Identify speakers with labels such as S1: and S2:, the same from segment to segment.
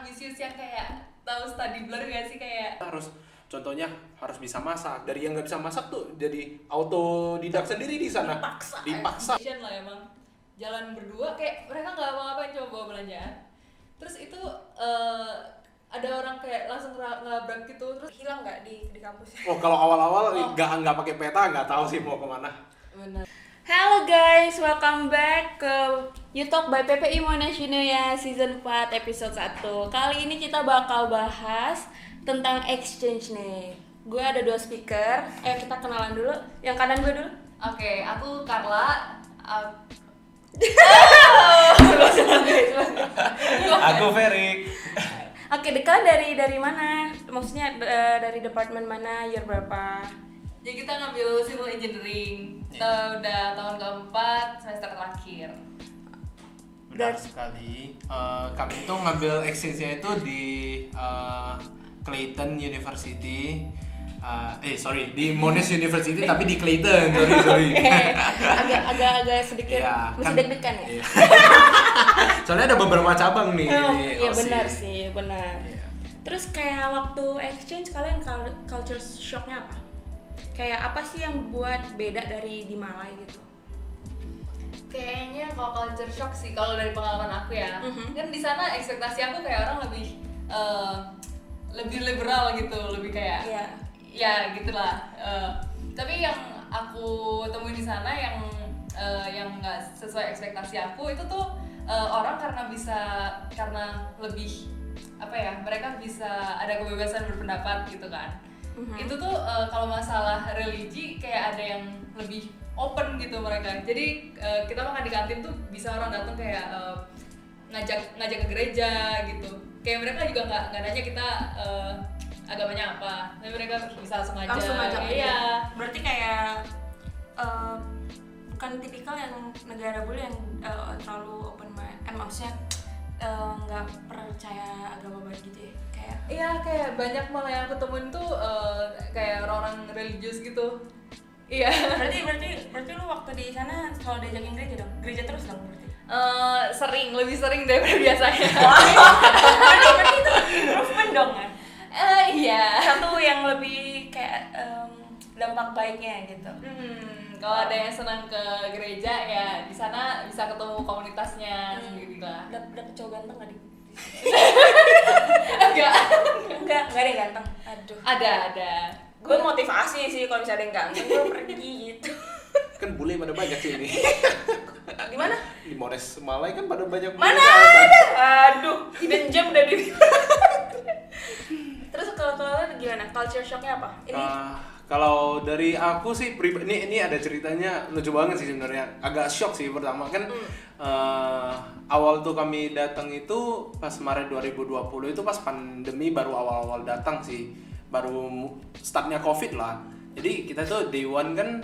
S1: ambisius yang kayak tahu study blur gak sih, kayak
S2: Contohnya harus bisa masak. Dari yang nggak bisa masak tuh jadi autodidak sendiri di sana. Dipaksa.
S1: lah emang jalan berdua, kayak mereka nggak apa-apain coba bawa belanjaan. Terus itu ada orang kayak langsung ngelabrak gitu, terus
S3: hilang nggak di kampus?
S2: Oh kalau awal-awal nggak pakai peta nggak tahu sih mau kemana.
S1: Bener.
S3: Halo guys, welcome back ke YouTube by PPI Monash ya Season 4 episode 1. Kali ini kita bakal bahas tentang exchange nih. Gue ada 2 speaker, kita kenalan dulu. Yang kanan gue dulu.
S1: Oke, aku Carla.
S2: Aku Ferik.
S3: Oke, kalian dari mana? Maksudnya dari departemen mana, year berapa?
S1: Jadi kita ngambil civil engineering. Kita udah tahun keempat, semester terakhir.
S2: Benar sekali. Kami itu ngambil exchange-nya itu di Clayton University. Di Monash University tapi di Clayton. Sorry.
S3: agak sedikit masih deg-degan ya.
S2: Iya. Soalnya ada beberapa cabang nih.
S3: Iya benar sih, benar. Iya. Terus kayak waktu exchange kalian culture shock-nya apa? Kayak apa sih yang buat beda dari di Malai gitu?
S1: Kayaknya kalau culture shock sih, kalau dari pengalaman aku ya. Kan di sana ekspektasi aku kayak orang lebih liberal gitu, lebih kayak ya gitulah. Tapi yang aku temuin di sana yang nggak sesuai ekspektasi aku itu tuh orang karena lebih apa ya, mereka bisa ada kebebasan berpendapat gitu kan. Itu tuh kalau masalah religi kayak ada yang lebih open gitu mereka. Jadi kita makan di kantin tuh bisa orang datang kayak ngajak ke gereja gitu. Kayak mereka juga nggak nanya kita agamanya apa, tapi mereka bisa langsung ngajak.
S3: Iya. Berarti kayak bukan tipikal yang negara bule yang terlalu open mind. Maksudnya nggak percaya agama banget gitu ya.
S1: Iya, kayak banyak malah yang aku temuin tuh kayak orang-orang religius gitu. Iya.
S3: Berarti lu waktu di sana selalu diajakin gereja dong? Gereja terus dong berarti?
S1: Lebih sering daripada biasanya.
S3: Berarti itu improvement dong kan?
S1: Iya.
S3: Satu yang lebih kayak dampak baiknya gitu.
S1: Kalau ada yang senang ke gereja ya di sana bisa ketemu komunitasnya sendiri lah.
S3: Dapet cowok ganteng nggak di? Enggak ada yang ganteng. Aduh.
S1: Ada.
S3: Gue motivasi sih kalau misalnya ada yang ganteng gue pergi gitu.
S2: Kan bule pada banyak sih ini.
S3: Di mana?
S2: Di Monash Malai kan pada banyak.
S3: Mana ada? Aduh, hidden gem udah di. Terus kalau kalian gimana? Culture shocknya apa? Ini
S2: kalau dari aku sih ini ada ceritanya lucu banget sih sebenarnya. Agak shock sih pertama kan awal tuh kami datang itu pas Maret 2020 itu pas pandemi baru awal-awal datang sih. Baru startnya Covid lah. Jadi kita tuh day one kan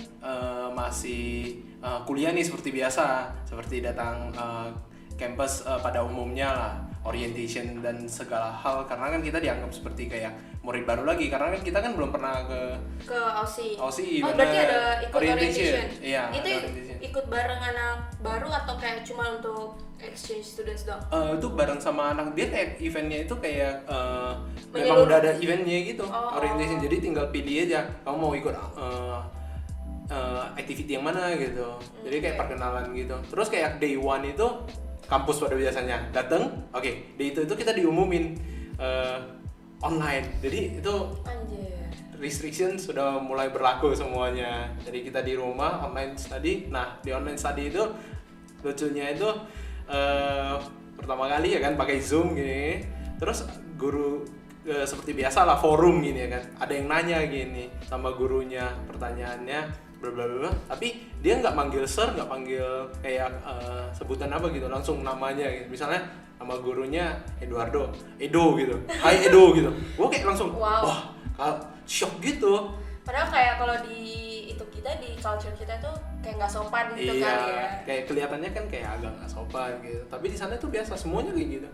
S2: masih kuliah nih seperti biasa, seperti datang campus pada umumnya lah, orientation dan segala hal, karena kan kita dianggap seperti kayak murid baru lagi karena kan kita kan belum pernah ke
S3: OSI.
S2: Oh,
S3: berarti ada ikut orientation.
S2: Iya,
S3: itu
S2: orientation.
S3: Ikut bareng anak baru atau kayak cuma untuk exchange students doang?
S2: Itu bareng sama anak, dia kayak eventnya itu kayak memang udah ada eventnya gitu, orientation. Jadi tinggal pilih aja kamu mau ikut activity yang mana gitu. Jadi kayak perkenalan gitu. Terus kayak day one itu kampus pada biasanya datang, day itu kita diumumin online. Jadi itu restriction sudah mulai berlaku semuanya. Jadi kita di rumah online study. Nah di online study itu lucunya itu pertama kali ya kan pakai Zoom gini. Terus guru seperti biasa lah forum gini ya kan. Ada yang nanya gini sama gurunya, pertanyaannya bla bla bla. Tapi dia nggak manggil sir, nggak panggil kayak sebutan apa gitu, langsung namanya gitu. Misalnya nama gurunya Edo gitu. Hai Edo gitu. Gue kayak langsung wah shock gitu.
S3: Padahal kayak kalau di itu kita di culture kita tuh kayak nggak sopan gitu kali ya.
S2: Kayak kelihatannya kan kayak agak nggak sopan gitu. Tapi di sana tuh biasa semuanya kayak gitu.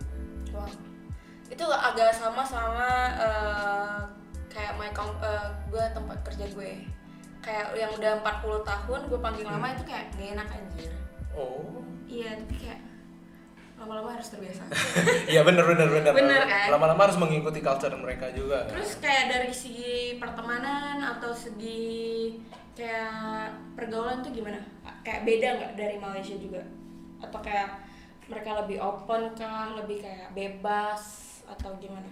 S3: Wow. Itu agak sama kayak gue tempat kerja gue. Kayak yang udah 40 tahun gue panggil nama itu kayak gak enak anjir.
S2: Oh.
S3: Iya, tapi kayak lama-lama harus terbiasa.
S2: Iya bener.
S3: Bener kan?
S2: Lama-lama harus mengikuti culture mereka juga.
S3: Terus kayak dari segi pertemanan atau segi kayak pergaulan tuh gimana? Kayak beda nggak dari Malaysia juga? Atau kayak mereka lebih open kah, lebih kayak bebas atau gimana?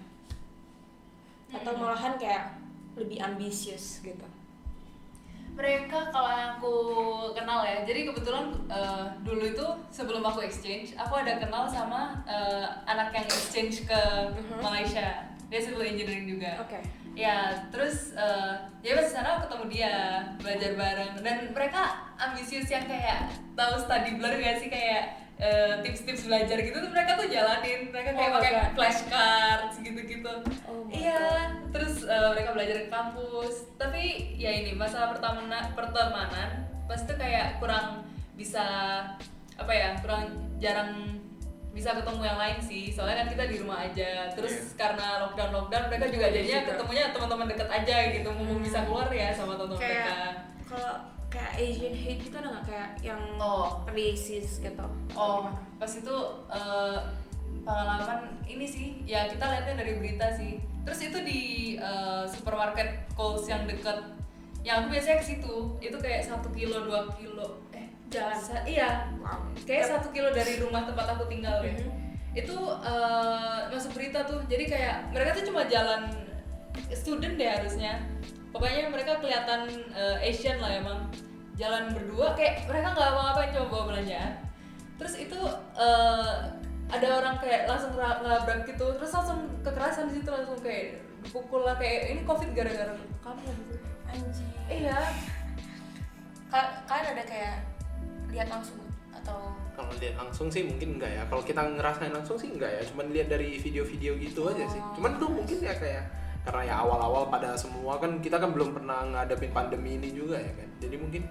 S3: Atau malahan kayak lebih ambisius gitu?
S1: Mereka kalau yang aku kenal ya, jadi kebetulan dulu itu sebelum aku exchange, aku ada kenal sama anak yang exchange ke Malaysia. Dia civil engineering juga.
S3: Oke.
S1: Ya, terus ya pas sana aku ketemu dia, belajar bareng, dan mereka ambisius yang kayak tahu study blur gak sih, kayak tips-tips belajar gitu tuh mereka tuh jalanin. Mereka kayak pakai flashcards gitu-gitu. Iya, terus mereka belajar ke kampus. Tapi ya ini masalah pertemanan pas itu kayak kurang bisa kurang jarang bisa ketemu yang lain sih. Soalnya kan kita di rumah aja. Terus karena lockdown mereka juga jadinya ketemunya teman-teman dekat aja gitu. Mumpung bisa keluar ya sama teman-teman mereka.
S3: Kalau kayak Asian hate gitu ada nggak kayak yang racist gitu?
S1: Pas itu pengalaman ini sih, ya kita lihatnya dari berita sih. Terus itu di supermarket Coles yang deket, yang aku biasanya ke situ, itu kayak 1 kilo 2 kilo jalan. Iya, kayak 1 kilo dari rumah tempat aku tinggal ya. Itu masuk berita tuh, jadi kayak mereka tuh cuma jalan student deh harusnya. Pokoknya mereka kelihatan Asian lah emang, jalan berdua kayak mereka nggak apa-apain, cuma bawa belanjaan. Terus itu ada orang kayak langsung ngelabrak gitu, terus langsung kekerasan di situ, langsung kayak pukul lah, kayak ini COVID gara-gara kamu gitu.
S3: Anjir.
S1: Iya.
S3: Kalian ada kayak lihat langsung atau?
S2: Kalau lihat langsung sih mungkin enggak ya. Kalau kita ngerasain langsung sih enggak ya. Cuman lihat dari video-video gitu aja sih. Cuman tuh mungkin ya kayak karena ya awal-awal pada semua kan kita kan belum pernah ngadepin pandemi ini juga ya kan. Jadi mungkin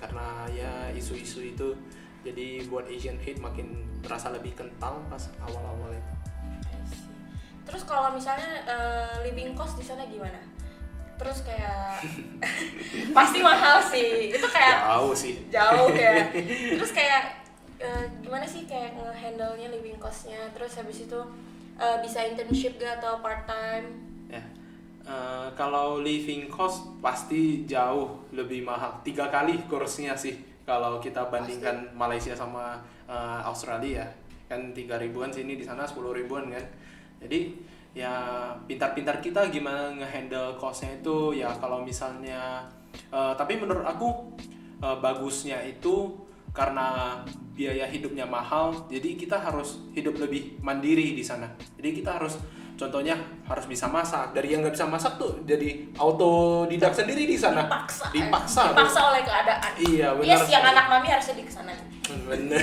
S2: karena ya isu-isu itu jadi buat Asian hate makin terasa lebih kental pas awal-awal itu.
S3: Terus kalau misalnya living cost di sana gimana? Terus kayak pasti mahal sih. Itu kayak jauh ya. Terus kayak gimana sih kayak nge-handle-nya living cost-nya? Terus habis itu bisa internship gak atau part time?
S2: Ya. Kalau living cost pasti jauh lebih mahal. 3 kali kursnya sih kalau kita bandingkan Malaysia sama Australia. Kan 3 ribuan sini, di sana 10 ribuan kan. Jadi ya pintar-pintar kita gimana ngehandle cost-nya itu ya. Kalau misalnya tapi menurut aku bagusnya itu karena biaya hidupnya mahal, jadi kita harus hidup lebih mandiri di sana. Jadi kita harus contohnya harus bisa masak. Dari yang nggak bisa masak tuh jadi autodidak sendiri di sana. Dipaksa
S3: oleh keadaan.
S2: Iya benar.
S3: Yes, yang anak mami harusnya di kesana.
S2: Bener.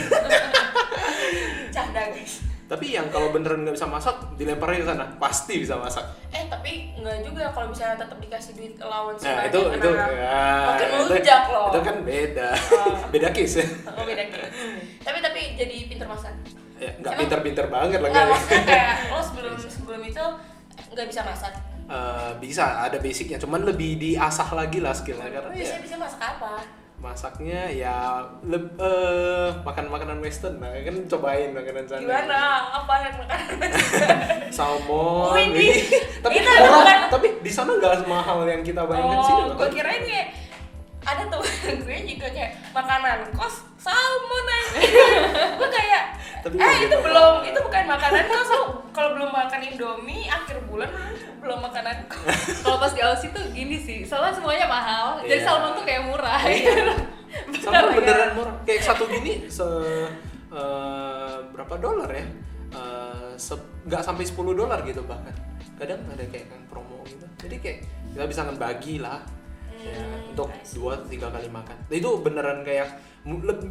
S3: Canda guys.
S2: Tapi yang kalau beneran nggak bisa masak dilemparin ke sana, pasti bisa masak.
S3: Tapi nggak juga kalau misalnya tetap dikasih duit allowance.
S2: Nah itu ya,
S3: makin melunjak loh.
S2: Itu kan beda, beda case ya.
S3: Oh beda case. Tapi jadi pinter masak.
S2: Ya nggak pinter-pinter banget lah
S3: nggak. Maksudnya kayak lo sebelum itu nggak bisa masak.
S2: Bisa, ada basicnya, cuman lebih diasah lagi lah skillnya karena
S3: biasanya bisa masak apa?
S2: Masaknya ya makan makanan western lah, kan cobain makanan sana.
S3: Gimana? Apa yang makanan western?
S2: Salmon.
S3: ini
S2: tapi murah, tapi di sana nggak semahal yang kita bayangkan sih.
S3: Gue kirain kayak ada tuh gue juga kayak makanan kos salmon aja. Gue kayak itu belum, itu bukan makanan kos. Kalau belum makan Indomie akhir bulan belum makanan kos.
S1: Kalau pas di Aussie tuh gini sih, soalnya semuanya mahal, jadi salmon tuh kayak murah.
S2: Salmon beneran murah, kayak satu gini berapa dolar ya? Nggak sampai $10 gitu bahkan. Kadang ada kayak promo gitu. Jadi kayak kita bisa ngebagi lah. Ya, untuk 2-3 kali makan. Itu beneran kayak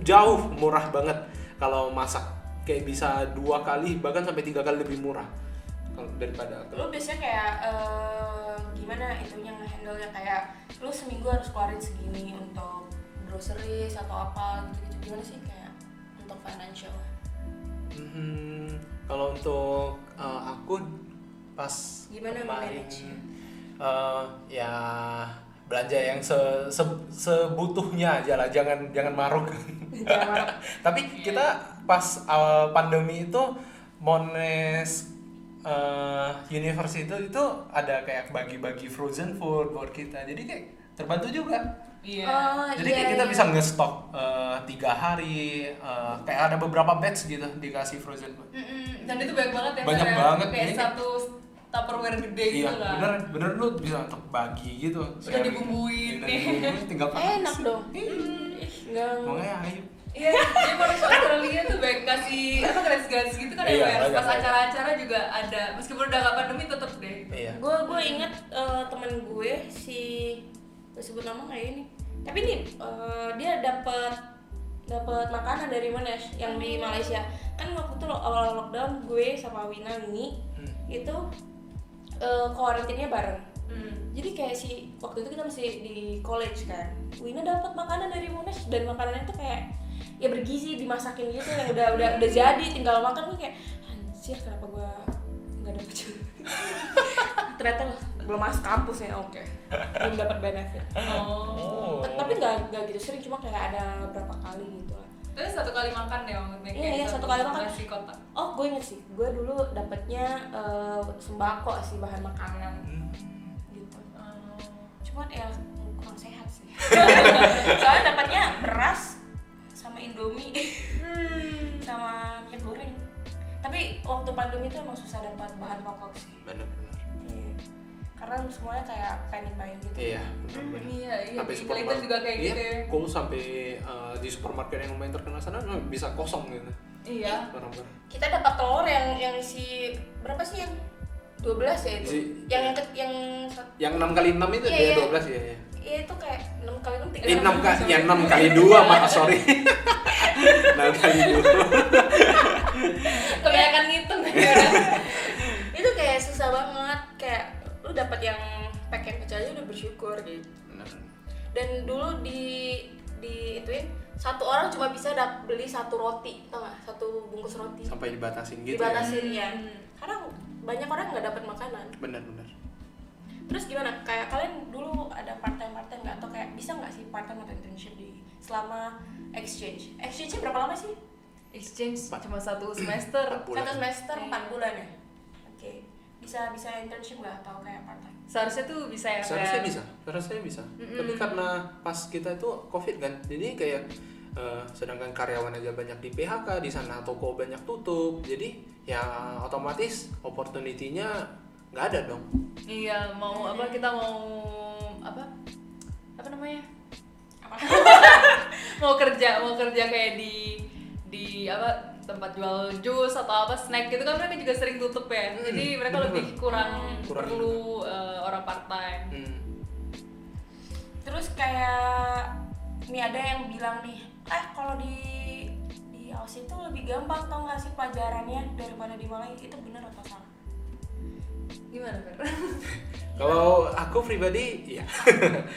S2: jauh murah banget kalau masak. Kayak bisa 2 kali bahkan sampai 3 kali lebih murah kalau daripada.
S3: Lu biasanya kayak gimana itunya nge-handle-nya, kayak lu seminggu harus keluarin segini untuk groceries atau apa gitu-gitu, gimana sih kayak untuk financial?
S2: Kalau untuk aku pas
S3: gimana manage?
S2: Ya belanja yang sebutuhnya aja lah, jangan maruk. Tapi kita pas awal pandemi itu Monash University itu ada kayak bagi-bagi frozen food buat kita, jadi kayak terbantu juga.
S1: Iya.
S2: Jadi kayak kita bisa nge-stok 3 hari, kayak ada beberapa batch gitu dikasih frozen food.
S1: Dan itu banyak banget ya.
S2: Banyak
S1: kayak,
S2: banget.
S1: Kayak
S2: Ini
S1: satu Tupperware gede
S2: iya,
S1: gitu kan.
S2: bener lu bisa untuk bagi gitu.
S1: Udah dibumbuin nih.
S2: Tinggal pakai.
S3: Enak dong. Enggak.
S2: Makanya ayo.
S1: Iya, jadi kalau di Australia tuh banyak kasih apa gratis gitu kan
S2: Iya,
S1: ya. Pas
S2: banyak.
S1: acara-acara juga ada. Meskipun udah gak pandemi tetep deh.
S2: Iya.
S3: Gue inget temen gue si sebut nama kayak ini. Tapi ini dia dapat makanan dari Monash yang di Malaysia. Kan waktu itu awal lockdown gue sama Wina ini itu karantinanya bareng. Jadi kayak waktu itu kita masih di college kan. Wina dapat makanan dari Monash dan makanannya tuh kayak ya bergizi, dimasakin gitu yang udah jadi tinggal makan. Gue kayak anjir kenapa gue nggak dapet juga. Ternyata belum masuk kampus ya, oke. Belum dapat benefit.
S1: Oh.
S3: Tapi nggak gitu sering, cuma kayak ada berapa kali gitu lah.
S1: Tapi satu kali makan deh maksudnya.
S3: Iya, satu kali makan.
S1: Nasi kotak.
S3: Oh, gue inget sih, gue dulu dapetnya sembako sih, bahan makanan gitu. Cuman ya kurang sehat sih. Soalnya dapatnya beras sama Indomie sama minyak goreng. Tapi waktu pandemi itu emang susah dapat bahan pokok sih.
S2: Benar-benar.
S3: Iya. Karena semuanya kayak panic buying gitu.
S2: Iya, benar-benar.
S1: Iya,
S2: Sampai
S1: di Clayton juga kayak
S2: iya,
S1: gitu ya.
S2: Kok sampai di supermarket yang lumayan terkenal sana bisa kosong gitu.
S1: Iya.
S2: Barang-barang.
S3: Kita dapat telur yang isi berapa sih yang 12 ya itu?
S2: Yang 6 kali 6 itu
S3: Iya,
S2: dia
S3: iya.
S2: 12 ya.
S3: Iya itu kayak 6 kali 6 3
S2: 6 kali 2 Mak, sorry. 6 kali 2.
S1: Kebanyakan ngitung.
S3: Itu kayak susah banget, kayak lu dapat yang paket kecil aja udah bersyukur gitu.
S2: Benar.
S3: Dan dulu di ituin satu orang cuma bisa beli satu roti, tau gak? Satu bungkus roti.
S2: Sampai dibatasin gitu
S3: Dibatasin
S2: ya.
S3: ya. Karena banyak orang nggak dapat makanan.
S2: Benar-benar.
S3: Terus gimana? Kayak kalian dulu ada part-time nggak? Atau kayak bisa nggak sih part-time atau internship selama exchange? Exchange-nya berapa lama sih?
S1: Exchange cuma 1 semester.
S2: 4 bulan.
S3: 1 semester 4 bulan ya? Oke. Bisa internship nggak atau kayak part-time?
S1: Seharusnya tuh bisa ya.
S2: Seharusnya bisa. Tapi karena pas kita itu COVID kan, jadi kayak sedangkan karyawan aja banyak di PHK di sana, toko banyak tutup, jadi ya otomatis opportunity-nya nggak ada dong.
S1: Iya, mau apa kita mau apa namanya?
S3: Apa?
S1: mau kerja kayak di apa tempat jual jus atau apa snack gitu kan mereka juga sering tutup ya. Jadi mereka
S2: bener.
S1: lebih kurang
S2: Kurang
S1: perlu orang part time.
S3: Terus kayak nih ada yang bilang nih, kalau di Aussie itu lebih gampang tau nggak sih pelajarannya daripada di Malaysia, itu benar atau salah?
S1: Gimana, Fer?
S2: Kalau aku pribadi, iya.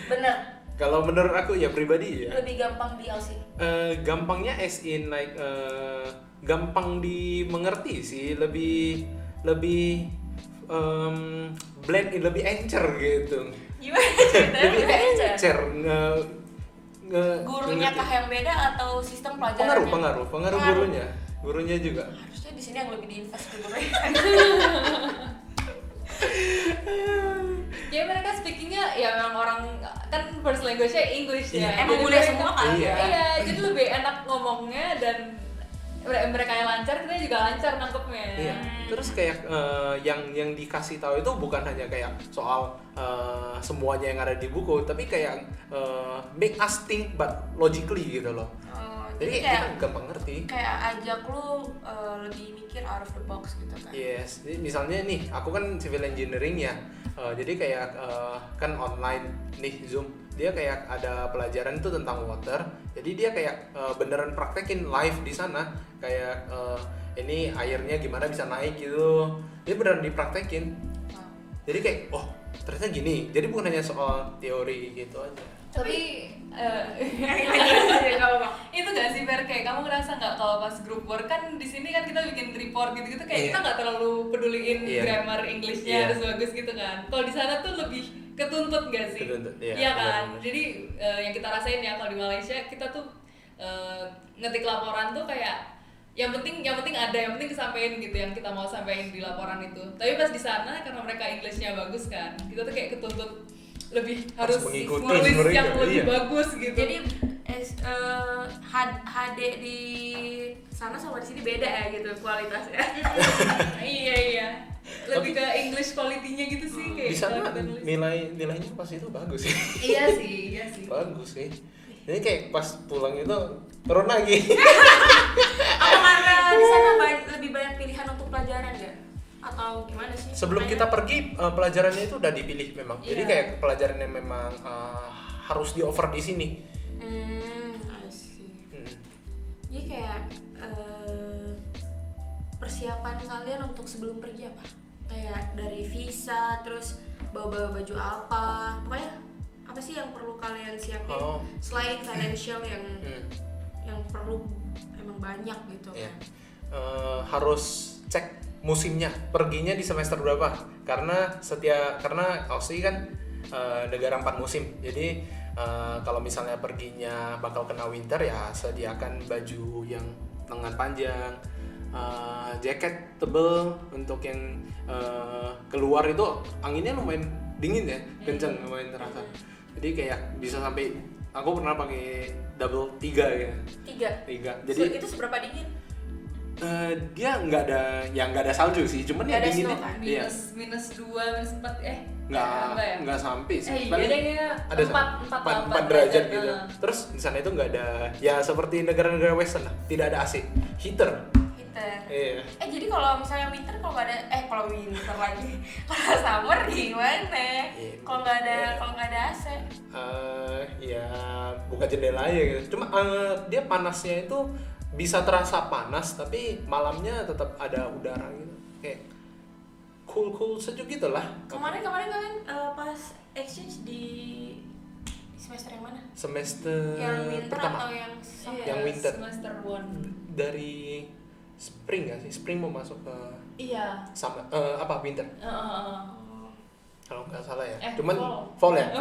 S3: Bener.
S2: Kalau menurut aku ya pribadi ya.
S3: Lebih gampang di Aussie.
S2: Gampangnya as in like gampang dimengerti sih, lebih blend in, lebih encer gitu.
S3: Gimana ceritanya?
S2: Lebih encer
S3: Gurunya kah yang beda atau sistem pelajarannya?
S2: pengaruh gurunya juga.
S3: Harusnya di sini yang lebih diinvest ke gurunya.
S1: Ya mereka speakingnya ya memang orang kan first language-nya English ya.
S3: Iya, emang
S1: Jadi
S3: kuliah
S1: mereka-
S3: semua kan?
S1: Iya, jadi lebih enak ngomongnya dan mereka yang lancar, kita juga lancar nangkepnya.
S2: Iya. Terus kayak yang dikasih tahu itu bukan hanya kayak soal semuanya yang ada di buku, tapi kayak make us think but logically gitu loh. Jadi kita gampang ngerti.
S3: Kayak ajak lu lebih mikir out of the box gitu kan.
S2: Yes, jadi misalnya nih, aku kan civil engineering ya, jadi kayak kan online nih Zoom, dia kayak ada pelajaran itu tentang water, jadi dia kayak beneran praktekin live di sana, kayak ini airnya gimana bisa naik gitu, dia beneran dipraktekin, jadi kayak oh ternyata gini, jadi bukan hanya soal teori gitu aja.
S1: Tapi itu gak sih Fer, kayak kamu ngerasa nggak kalau pas group work kan di sini kan kita bikin report gitu-gitu kayak kita nggak terlalu peduliin grammar Englishnya harus bagus gitu kan. Kalau di sana tuh lebih ketuntut gak sih?
S2: Ketuntut,
S1: iya kan. Jadi yang kita rasain ya kalau di Malaysia kita tuh ngetik laporan tuh kayak yang penting ada, yang penting kesampaian gitu yang kita mau sampaikan di laporan itu. Tapi pas di sana karena mereka Englishnya bagus kan, kita tuh kayak ketuntut lebih harus nulis yang lebih bagus gitu.
S3: Jadi HD di sana sama di sini beda ya gitu kualitasnya.
S1: Iya. Lebih ke English quality-nya gitu sih kayak.
S2: Di sana nilainya pas itu bagus sih.
S1: Iya sih.
S2: Bagus sih. Jadi kayak pas pulang itu turun lagi.
S3: Apa karena di sana lebih banyak pilihan untuk pelajaran nggak? Atau gimana sih?
S2: Sebelum kita pergi pelajarannya itu udah dipilih memang. Jadi
S1: Iya.
S2: kayak pelajaran yang memang harus di offer di sini.
S3: I see. Jadi kayak persiapan kalian untuk sebelum pergi apa? Kayak dari visa, terus bawa baju apa? Pokoknya apa sih yang perlu kalian siapin selain financial yang perlu emang banyak gitu kan?
S2: Harus cek musimnya, perginya di semester berapa? Karena Aussie kan negara 4 musim. Jadi kalau misalnya perginya bakal kena winter ya sediakan baju yang lengan panjang, jaket tebel untuk yang keluar itu anginnya lumayan dingin ya, kencang lumayan terasa. Jadi kayak bisa sampai aku pernah pakai double 3 ya. 3. Jadi
S3: itu seberapa dingin?
S2: Dia nggak ada salju sih, cuman ya dinginnya
S1: kan? minus 2, minus 4
S2: nggak sampai sih.
S1: Paling ada
S2: 4 derajat gitu. Terus di sana itu nggak ada, ya seperti negara-negara western lah, tidak ada AC, heater. Iya.
S3: Jadi kalau misalnya winter kalau winter lagi, kalau summer gimana? Kalau nggak ada AC?
S2: Ya buka jendela aja gitu. Cuma dia panasnya itu bisa terasa panas, tapi malamnya tetap ada udara gitu, kayak cool sejuk gitulah.
S3: Kemarin kalian pas exchange di semester yang mana?
S2: Semester
S3: yang winter
S2: pertama.
S3: Atau yang summer?
S2: Yang winter.
S1: Semester 1.
S2: Dari spring nggak sih? Spring mau masuk ke summer, winter? Kalau nggak salah ya. Cuman fall ya.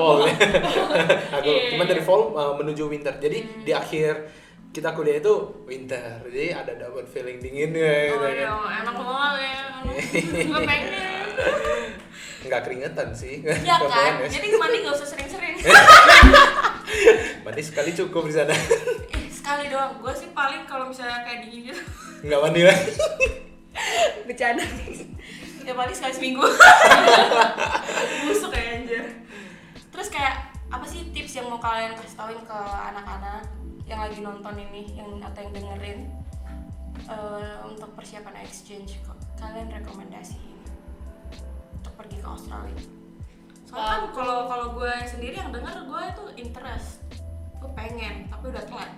S2: Cuman dari fall menuju winter. Jadi di akhir kita kuliah itu winter, jadi ada dapat feeling dinginnya gitu kan.
S3: Enak banget ya. Gue pengen.
S2: Nggak keringetan sih.
S3: Ya kan, jadi mandi nggak usah sering-sering.
S2: Mandi sekali cukup di sana.
S3: Sekali doang. Gue sih paling kalau misalnya kayak dingin gitu.
S2: Nggak mandi lagi.
S3: Bercanda. Ya paling sekali seminggu. Busuk kayak anjir. Terus kayak apa sih tips yang mau kalian kasih tauin ke anak-anak yang lagi nonton ini, atau yang dengerin untuk persiapan exchange? Kalian rekomendasiin untuk pergi ke Australia? Soalnya kan kalau gue sendiri yang denger, gue tuh interest, gue pengen tapi udah telat.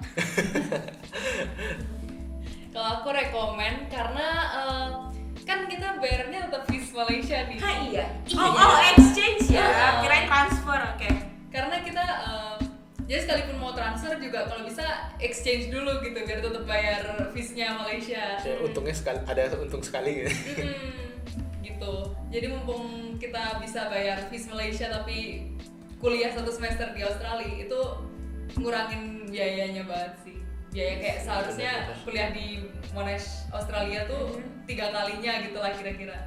S1: Kalau aku rekomen karena kan kita bayarnya tetap fees Malaysia nih.
S3: Iya. Exchange ya. Kirain transfer, oke.
S1: Karena kita jadi sekalipun mau transfer juga kalau bisa exchange dulu gitu biar tetap bayar fees-nya Malaysia.
S2: Ya, untungnya ada untung sekali gitu.
S1: Gitu. Jadi mumpung kita bisa bayar fees Malaysia tapi kuliah 1 semester di Australia itu ngurangin biayanya banget sih. Biaya kayak seharusnya kuliah di Monash Australia tuh 3 kalinya gitu lah kira-kira.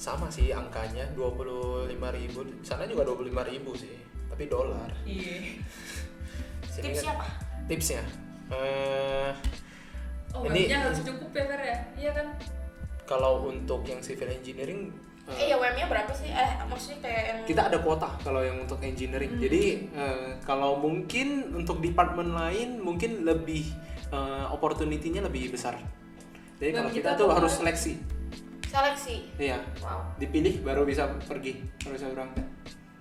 S2: Sama sih angkanya 25.000, sana juga 25.000 sih. Tapi dolar.
S1: Iya.
S3: Tipsnya apa?
S2: Tipsnya?
S1: Ini harus cukup ya Fer ya? Iya kan?
S2: Kalau untuk yang civil engineering
S3: WM-nya berapa sih? Maksudnya kayak yang
S2: kita ada kuota kalau yang untuk engineering. Jadi kalau mungkin untuk department lain mungkin lebih opportunity-nya lebih besar. Jadi kalau kita tuh harus seleksi. Iya.
S3: Wow.
S2: Dipilih baru bisa pergi, baru bisa berangkat.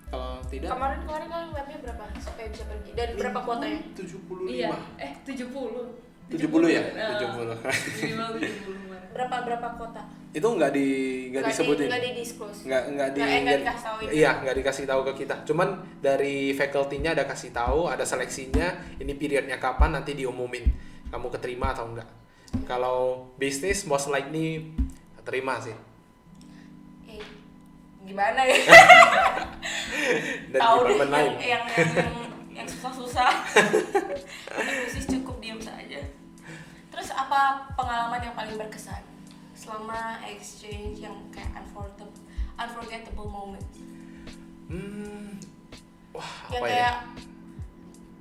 S2: Kalau tidak
S3: kemarin kalian webnya berapa supaya bisa pergi dan berapa kuotanya?
S2: 75.
S1: Iya.
S2: 70
S1: 70
S2: ya? 70.
S1: Minimal 70.
S3: Berapa kuota?
S2: Itu nggak disebutin.
S3: Nggak di-disclose.
S2: Nggak
S3: dikasih tahu.
S2: Iya, nggak dikasih tahu ke kita. Cuman dari faculty-nya ada kasih tahu, ada seleksinya, ini periodnya kapan, nanti diumumin. Kamu keterima atau enggak. Kalau bisnis most likely terima sih.
S3: Gimana ya?
S2: Dan departemen lain.
S3: Yang susah-susah. Bisnis cukup diam saja. Terus apa apa pengalaman yang paling berkesan selama exchange yang kayak unforgettable moment?
S2: Wah,
S3: Yang
S2: apa
S3: kayak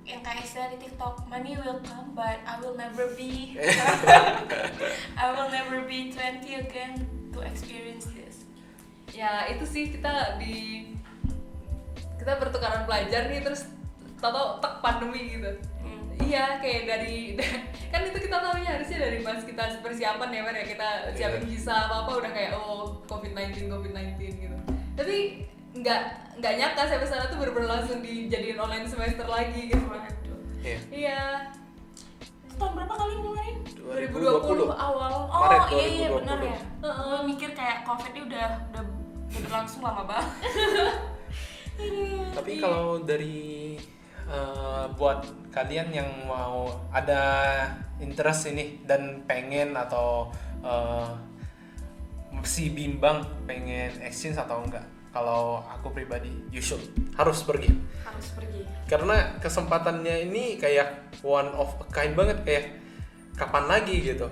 S3: yang kayak istilah di TikTok, money will come but I will never be I will never be 20 again to experience this.
S1: Ya itu sih kita bertukaran pelajar nih, terus tau tek pandemi gitu. Iya, kayak dari kan itu kita tahunya harusnya dari pas kita persiapan ya, ya kita siapin visa apa udah kayak COVID-19 gitu. Tapi nggak nyangka sampai sana tuh bener-bener langsung dijadiin online semester lagi gitu.
S3: Waduh.
S1: Iya.
S3: Tahun berapa kalian kemarin?
S1: 2020
S3: awal. Oh
S2: Maret
S3: iya
S2: 2020.
S3: benar ya. Gue mikir kayak COVID ini udah berlangsung lama banget.
S2: Tapi kalau dari buat kalian yang mau ada interest ini dan pengen atau masih bimbang pengen exchange atau enggak, kalau aku pribadi harus pergi. Karena kesempatannya ini kayak one of a kind banget, kayak kapan lagi gitu.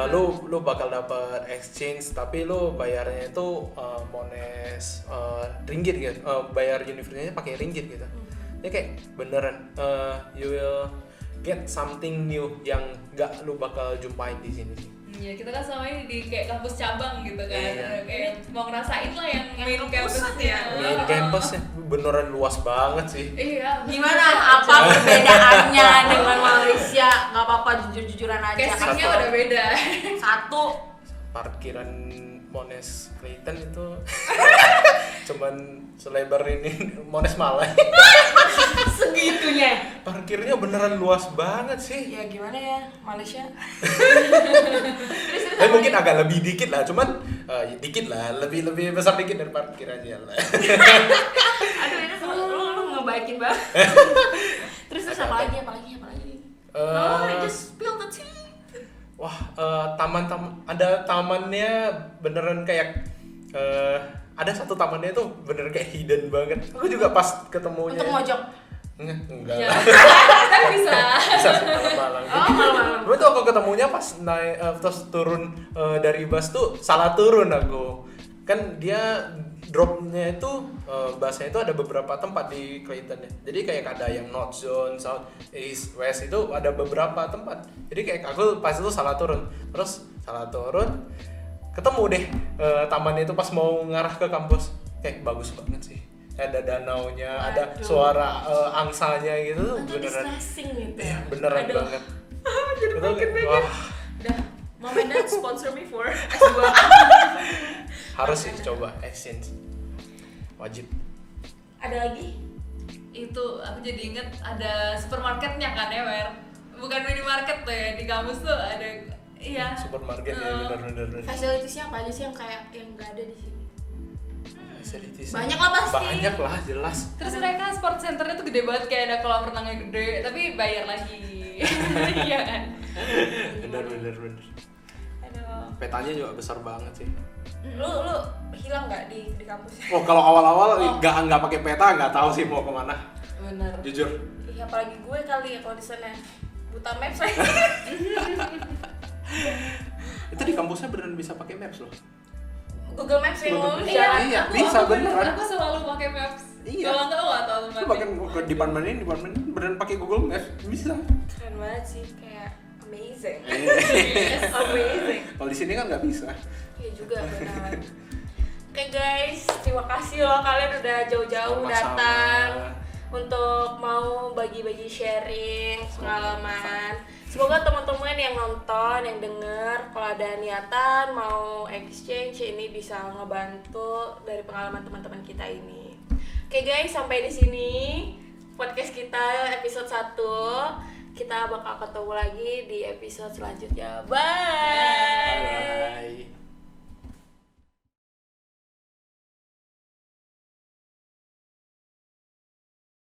S2: Lu bakal dapat exchange tapi lu bayarnya itu mones ringgit gitu, bayar universitasnya pakai ringgit gitu. Ya kayak beneran you will get something new yang gak lu bakal jumpain di sini sih.
S1: Iya, kita kan selama ini di kayak kampus cabang gitu kan.
S2: Iya.
S1: Kayak mau ngerasain lah yang main
S3: pusat
S1: campusnya.
S3: ya.
S2: Main campusnya beneran luas banget sih.
S1: Iya.
S3: Gimana? Apa perbedaannya dengan Malaysia? Nggak apa-apa, jujur-jujuran aja.
S1: Casingnya udah beda.
S3: Satu.
S2: Parkiran Mones Clayton itu cuman selebar ini Mones Malay.
S3: Segitunya.
S2: Parkirnya beneran luas banget sih.
S3: Ya gimana ya Malaysia?
S2: Tapi mungkin agak lebih dikit lah, cuman dikit lah, lebih besar dikit dari parkirannya lah.
S3: Aduh ini lu ngebaikin banget. Terus apa lagi? Just spill the tea.
S2: Wah, ada tamannya beneran kayak ada satu tamannya tuh bener kayak hidden banget. Aku juga pas ketemunya.
S3: Untuk mojok.
S2: Enggak.
S1: Ya. Kan bisa.
S2: Bisa sih malam-malam.
S3: Malam-malam.
S2: Tapi tuh aku ketemunya pas naik terus turun dari bus tuh salah turun aku. Kan dia dropnya itu busnya itu ada beberapa tempat di Clayton ya. Jadi kayak ada yang North Zone, South, East, West itu ada beberapa tempat. Jadi kayak aku pas itu salah turun. Terus salah turun ketemu deh tamannya itu pas mau ngarah ke kampus. Kayak bagus banget sih. Ada danaunya, ada suara angsanya gitu tuh beneran.
S3: Gitu.
S2: Iya, beneran
S3: Aduh.
S2: banget.
S3: Jadi
S2: Itu,
S3: makin pengen.
S2: wah,
S3: Udah, Mom and Dad sponsor me for S2.
S2: harus sih coba exchange. Wajib.
S3: Ada lagi?
S1: Itu aku jadi inget ada supermarketnya kan ya, Mer. Bukan minimarket tuh ya, di kampus tuh ada. Iya.
S2: Supermarket ya bener.
S3: Fasilitasnya apa aja sih yang kayak yang nggak ada di sini?
S2: Facilities.
S3: Banyak lah pasti.
S2: Banyak lah jelas.
S1: Terus mereka sport centernya tuh gede banget, kayak ada kolam renangnya gede, tapi bayar lagi. Iya kan?
S2: Bener.
S3: Aduh.
S2: Petanya juga besar banget sih.
S3: Lu hilang nggak di kampus?
S2: Oh kalau awal-awal nggak pakai peta nggak tahu sih mau kemana.
S1: Bener.
S2: Jujur.
S3: Iya apalagi gue kali ya kalau di sana buta maps saya.
S2: Itu di kampusnya beneran bisa pakai maps loh.
S3: Google Maps yang mau
S2: Iya, bisa beneran.
S1: Aku selalu pakai Maps.
S2: Iya.
S1: Kalau nggak atau
S2: Lu pakai ke departemen ini beneran pakai Google Maps bisa.
S3: keren banget sih, kayak amazing.
S1: Yes.
S3: Amazing.
S2: Kalau di sini kan nggak bisa.
S3: Iya juga benar. Oke guys, terima kasih loh kalian udah jauh-jauh
S2: Sama-sama.
S3: datang untuk mau bagi-bagi sharing pengalaman. Semoga teman-teman yang nonton, yang denger, kalau ada niatan mau exchange ini bisa ngebantu dari pengalaman teman-teman kita ini. Oke guys, sampai di sini podcast kita episode 1. Kita bakal ketemu lagi di episode selanjutnya. Bye.
S2: Bye.